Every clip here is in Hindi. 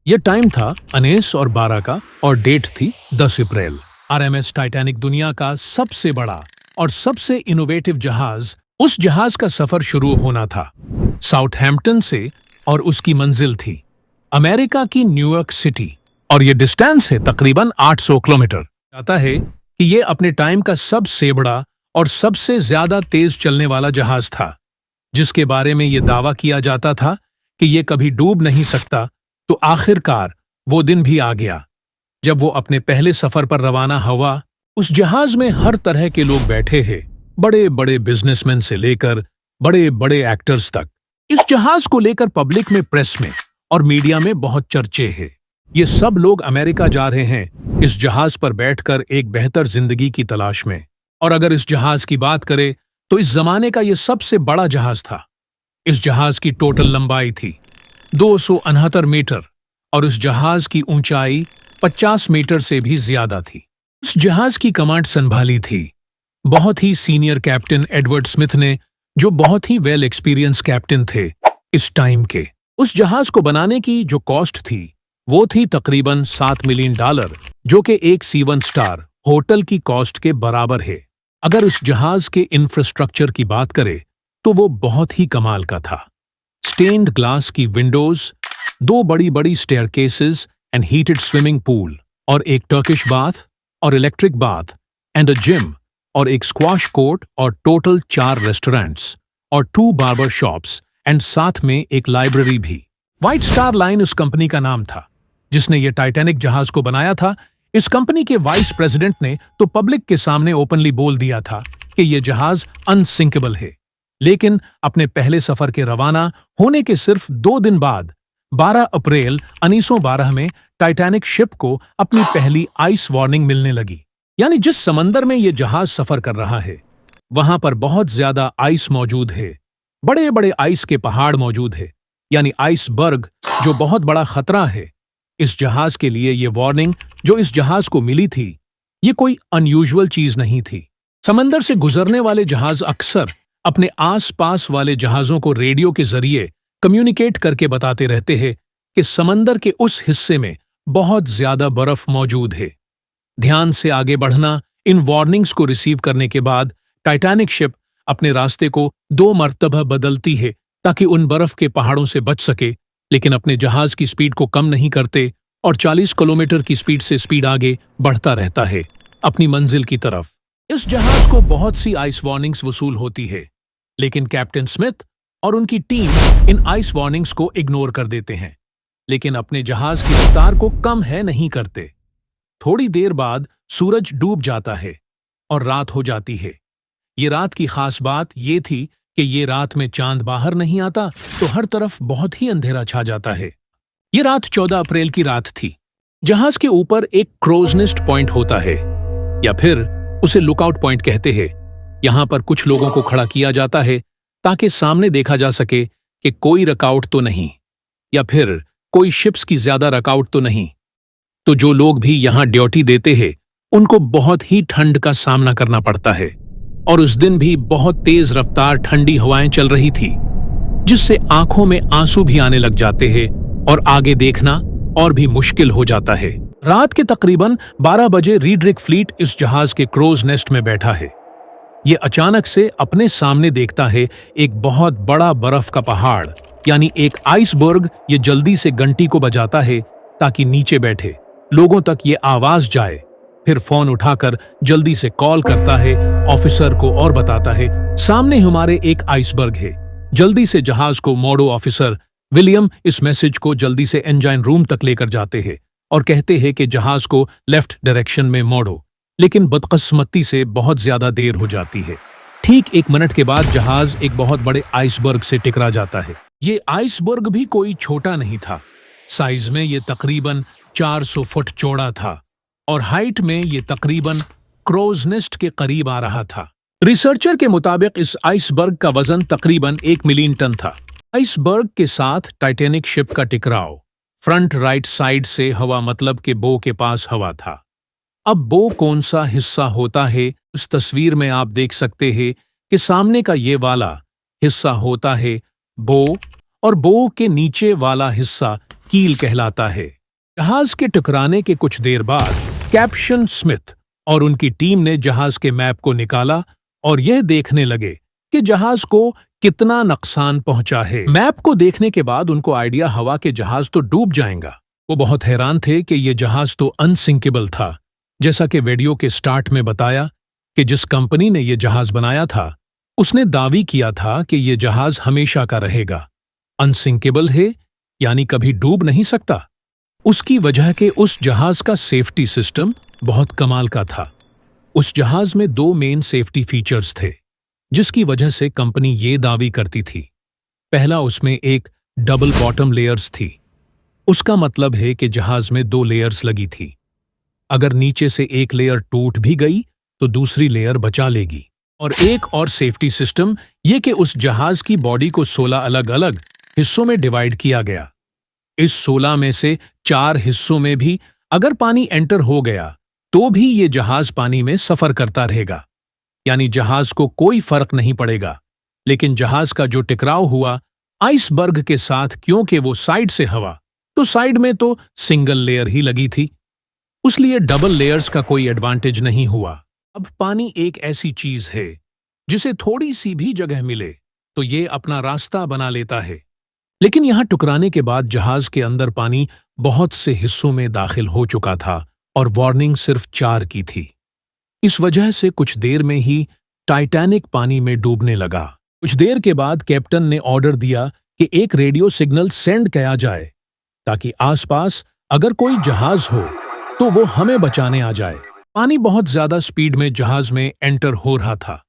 ये टाइम था 1912 का और डेट थी 10 अप्रैल। आरएमएस टाइटैनिक दुनिया का सबसे बड़ा और सबसे इनोवेटिव जहाज, उस जहाज का सफर शुरू होना था साउथहैम्पटन से और उसकी मंजिल थी अमेरिका की न्यूयॉर्क सिटी। और ये डिस्टेंस है तकरीबन 800 किलोमीटर। कहता है कि ये अपने टाइम का सबसे बड़ा और सबसे ज्यादा तेज चलने वाला जहाज था, जिसके बारे में ये दावा किया जाता था कि ये कभी डूब नहीं सकता। तो आखिरकार वो दिन भी आ गया जब वो अपने पहले सफर पर रवाना हुआ। उस जहाज में हर तरह के लोग बैठे हैं, बड़े बड़े बिजनेसमैन से लेकर बड़े बड़े एक्टर्स तक। इस जहाज को लेकर पब्लिक में, प्रेस में और मीडिया में बहुत चर्चे हैं। ये सब लोग अमेरिका जा रहे हैं इस जहाज पर बैठकर एक बेहतर जिंदगी की तलाश में। और अगर इस जहाज की बात करें तो इस जमाने का ये सबसे बड़ा जहाज था। इस जहाज की टोटल लंबाई थी 269 मीटर और इस जहाज की ऊंचाई 50 मीटर से भी ज्यादा थी। इस जहाज की कमांड संभाली थी बहुत ही सीनियर कैप्टन एडवर्ड स्मिथ ने, जो बहुत ही वेल एक्सपीरियंस कैप्टन थे इस टाइम के। उस जहाज को बनाने की जो कॉस्ट थी वो थी तकरीबन $7 मिलियन, जो कि एक C1 स्टार होटल की कॉस्ट के बराबर है। अगर इस जहाज के इंफ्रास्ट्रक्चर की बात करें तो वो बहुत ही कमाल का था। स्टेन्ड ग्लास की विंडोज, 2 बड़ी बड़ी staircases and heated swimming pool और एक टर्किश बाथ और electric bath and a gym और एक स्क्वाश कोर्ट और टोटल 4 रेस्टोरेंट्स और 2 बार्बर शॉप्स एंड साथ में एक लाइब्रेरी भी। व्हाइट स्टार लाइन उस कंपनी का नाम था जिसने ये टाइटैनिक जहाज को बनाया था। इस कंपनी के वाइस प्रेसिडेंट ने तो पब्लिक के सामने ओपनली बोल दिया था कि यह जहाज अनसिंकेबल है। लेकिन अपने पहले सफर के रवाना होने के सिर्फ 2 दिन बाद 12 अप्रैल 1912 में टाइटैनिक शिप को अपनी पहली आइस वार्निंग मिलने लगी। यानी जिस समंदर में यह जहाज सफर कर रहा है वहां पर बहुत ज्यादा आइस मौजूद है, बड़े बड़े आइस के पहाड़ मौजूद है, यानी आइसबर्ग, जो बहुत बड़ा खतरा है। इस जहाज के लिए ये वार्निंग जो इस जहाज को मिली थी ये कोई अनयूजुअल चीज नहीं थी। समंदर से गुजरने वाले जहाज अक्सर अपने आसपास वाले जहाजों को रेडियो के जरिए कम्युनिकेट करके बताते रहते हैं कि समंदर के उस हिस्से में बहुत ज्यादा बर्फ मौजूद है। ध्यान से आगे बढ़ना। इन वार्निंग्स को रिसीव करने के बाद टाइटैनिक शिप अपने रास्ते को 2 मर्तबा बदलती है ताकि उन बर्फ के पहाड़ों से बच सके, लेकिन अपने जहाज की स्पीड को कम नहीं करते और 40 किलोमीटर की स्पीड से स्पीड आगे बढ़ता रहता है अपनी मंजिल की तरफ। इस जहाज को बहुत सी आइस वार्निंग्स वसूल होती है, लेकिन कैप्टन स्मिथ और उनकी टीम इन आइस वार्निंग्स को इग्नोर कर देते हैं, लेकिन अपने जहाज की रफ्तार को कम है नहीं करते। थोड़ी देर बाद सूरज डूब जाता है और रात हो जाती है। ये रात की खास बात ये थी कि ये रात में चांद बाहर नहीं आता तो हर तरफ बहुत ही अंधेरा छा जाता है। ये रात 14 अप्रैल की रात थी। जहाज के ऊपर एक क्रोज नेस्ट पॉइंट होता है, या फिर उसे लुकआउट पॉइंट कहते हैं। यहां पर कुछ लोगों को खड़ा किया जाता है ताकि सामने देखा जा सके कि कोई रकआउट तो नहीं, या फिर कोई शिप्स की ज्यादा रकआउट तो नहीं। तो जो लोग भी यहां ड्यूटी देते हैं उनको बहुत ही ठंड का सामना करना पड़ता है। और उस दिन भी बहुत तेज रफ्तार ठंडी हवाएं चल रही थी, जिससे आंखों में आंसू भी आने लग जाते हैं और आगे देखना और भी मुश्किल हो जाता है। रात के तकरीबन 12 बजे रीडरिक फ्लीट इस जहाज के क्रोज नेस्ट में बैठा है। ये अचानक से अपने सामने देखता है एक बहुत बड़ा बर्फ का पहाड़, यानी एक आइसबर्ग। ये जल्दी से घंटी को बजाता है ताकि नीचे बैठे लोगों तक ये आवाज जाए। फिर फोन उठाकर जल्दी से कॉल करता है ऑफिसर को और बताता है सामने हमारे एक आइसबर्ग है, जल्दी से जहाज को मोड़ो। ऑफिसर विलियम इस मैसेज को जल्दी से इंजन रूम तक लेकर जाते हैं और कहते हैं कि जहाज को लेफ्ट डायरेक्शन में मोड़ो, लेकिन बदकिस्मती से बहुत ज्यादा देर हो जाती है। ठीक 1 मिनट के बाद जहाज एक बहुत बड़े आइसबर्ग से टकरा जाता है। ये आइसबर्ग भी कोई छोटा नहीं था। साइज में ये तकरीबन 400 फुट चौड़ा था और हाइट में ये तकरीबन क्रोज नेस्ट के करीब आ रहा था। रिसर्चर के मुताबिक इस आइसबर्ग का वजन तकरीबन 1 मिलियन टन था। आइसबर्ग के साथ टाइटैनिक शिप का टकराव फ्रंट राइट साइड से हवा, मतलब के बो के पास हवा था। अब बो कौन सा हिस्सा होता है, इस तस्वीर में आप देख सकते हैं कि सामने का ये वाला हिस्सा होता है बो और बो के नीचे वाला हिस्सा कील कहलाता है। जहाज के टकराने के कुछ देर बाद कैप्टन स्मिथ और उनकी टीम ने जहाज के मैप को निकाला और यह देखने लगे कि जहाज को कितना नुकसान पहुंचा है। मैप को देखने के बाद उनको आइडिया हुआ कि जहाज तो डूब जाएगा। वो बहुत हैरान थे कि यह जहाज तो अनसिंकेबल था। जैसा कि वीडियो के स्टार्ट में बताया कि जिस कंपनी ने यह जहाज बनाया था उसने दावी किया था कि यह जहाज हमेशा का रहेगा, अनसिंकेबल है यानी कभी डूब नहीं सकता। उसकी वजह के उस जहाज का सेफ्टी सिस्टम बहुत कमाल का था। उस जहाज में 2 मेन सेफ्टी फीचर्स थे जिसकी वजह से कंपनी ये दावी करती थी। पहला, उसमें एक डबल बॉटम लेयर्स थी। उसका मतलब है कि जहाज में 2 लेयर्स लगी थी। अगर नीचे से एक लेयर टूट भी गई तो दूसरी लेयर बचा लेगी। और एक और सेफ्टी सिस्टम ये कि उस जहाज की बॉडी को 16 अलग अलग हिस्सों में डिवाइड किया गया। इस 16 में से 4 हिस्सों में भी अगर पानी एंटर हो गया तो भी ये जहाज पानी में सफर करता रहेगा, यानी जहाज को कोई फर्क नहीं पड़ेगा। लेकिन जहाज का जो टकराव हुआ आइसबर्ग के साथ, क्योंकि वो साइड से हवा तो साइड में तो सिंगल लेयर ही लगी थी, उसलिए डबल लेयर्स का कोई एडवांटेज नहीं हुआ। अब पानी एक ऐसी चीज है जिसे थोड़ी सी भी जगह मिले तो ये अपना रास्ता बना लेता है। लेकिन यहां टकराने के बाद जहाज के अंदर पानी बहुत से हिस्सों में दाखिल हो चुका था और वार्निंग सिर्फ 4 की थी। इस वजह से कुछ देर में ही टाइटैनिक पानी में डूबने लगा। कुछ देर के बाद कैप्टन ने ऑर्डर दिया कि एक रेडियो सिग्नल सेंड किया जाए ताकि आसपास अगर कोई जहाज हो तो वो हमें बचाने आ जाए। पानी बहुत ज्यादा स्पीड में जहाज में एंटर हो रहा था।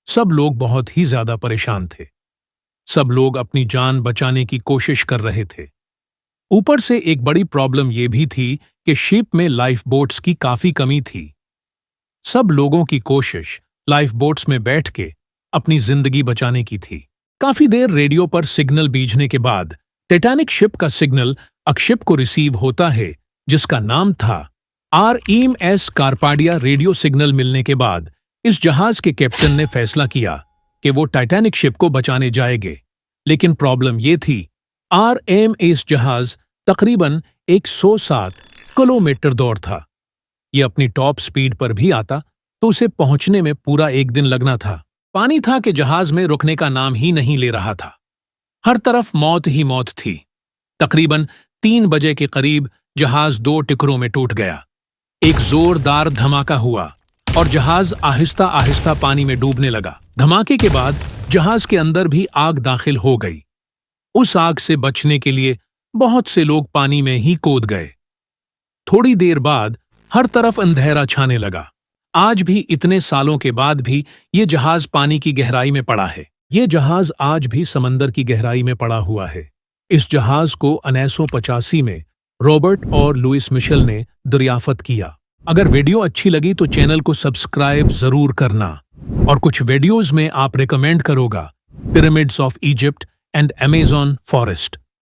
सब लोग बहुत ही ज्यादा परेशान थे। सब लोग अपनी जान बचाने की कोशिश कर रहे थे। ऊपर से एक बड़ी प्रॉब्लम यह भी थी कि शिप में लाइफ बोट्स की काफी कमी थी। सब लोगों की कोशिश लाइफ बोट्स में बैठ के अपनी जिंदगी बचाने की थी। काफी देर रेडियो पर सिग्नल भेजने के बाद टाइटैनिक शिप का सिग्नल अक्षिप को रिसीव होता है, जिसका नाम था RMS कार्पाडिया। रेडियो सिग्नल मिलने के बाद इस जहाज के कैप्टन ने फैसला किया कि वो टाइटैनिक शिप को बचाने जाएंगे। लेकिन प्रॉब्लम ये थी, RMS जहाज तकरीबन 107 किलोमीटर दूर था। ये अपनी टॉप स्पीड पर भी आता तो उसे पहुंचने में पूरा 1 दिन लगना था। पानी था कि जहाज में रुकने का नाम ही नहीं ले रहा था। हर तरफ मौत ही मौत थी। तकरीबन 3 बजे के करीब जहाज 2 टुकड़ों में टूट गया। एक जोरदार धमाका हुआ और जहाज आहिस्ता आहिस्ता पानी में डूबने लगा। धमाके के बाद जहाज के अंदर भी आग दाखिल हो गई। उस आग से बचने के लिए बहुत से लोग पानी में ही कूद गए। थोड़ी देर बाद हर तरफ अंधेरा छाने लगा। आज भी इतने सालों के बाद भी ये जहाज पानी की गहराई में पड़ा है। ये जहाज आज भी समंदर की गहराई में पड़ा हुआ है। इस जहाज को 1985 में रॉबर्ट और लुइस मिशेल ने दरियाफ्त किया। अगर वीडियो अच्छी लगी तो चैनल को सब्सक्राइब जरूर करना। और कुछ वीडियोस में आप रिकमेंड करोगा pyramids of Egypt and Amazon forest.